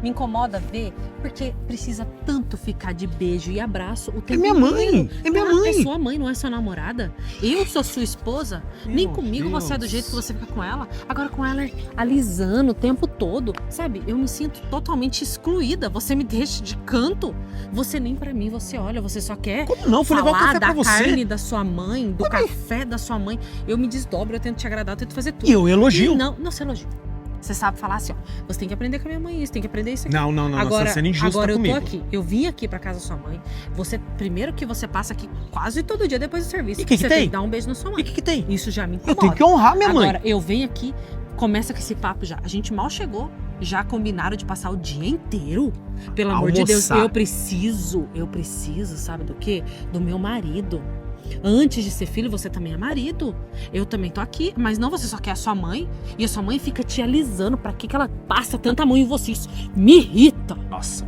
Me incomoda ver, porque precisa tanto ficar de beijo e abraço o tempo É minha mãe, é minha mãe. É sua mãe, não é sua namorada. Eu sou sua esposa. Nem comigo você é do jeito que você fica com ela. Agora com ela alisando o tempo todo. Sabe, eu me sinto totalmente excluída. Você me deixa de canto. Você nem pra mim você olha, você só quer Como não? Fui levar o falar café da pra você. carne da sua mãe, do café da sua mãe. Eu me desdobro, eu tento te agradar, eu tento fazer tudo. E eu elogio. E não você elogia. Você sabe falar assim, ó, você tem que aprender com a minha mãe isso, tem que aprender isso aqui. Não, Agora, você tá sendo injusta agora comigo. eu tô aqui, eu vim aqui pra casa da sua mãe. Você, primeiro que você passa aqui quase todo dia depois do serviço. E o que você tem? tem que dar um beijo na sua mãe. E o que tem? Isso já me Eu incomoda. tenho que honrar minha mãe. Agora, eu venho aqui, começa com esse papo já. A gente mal chegou, já combinaram de passar o dia inteiro. Pelo amor de Deus, Almoçar. eu preciso, sabe do quê? Do meu marido. Antes de ser filho, você também é marido. Eu também tô aqui, mas não, você só quer a sua mãe. E a sua mãe fica te alisando. Pra que ela passa tanta mão em você? Isso me irrita. Nossa,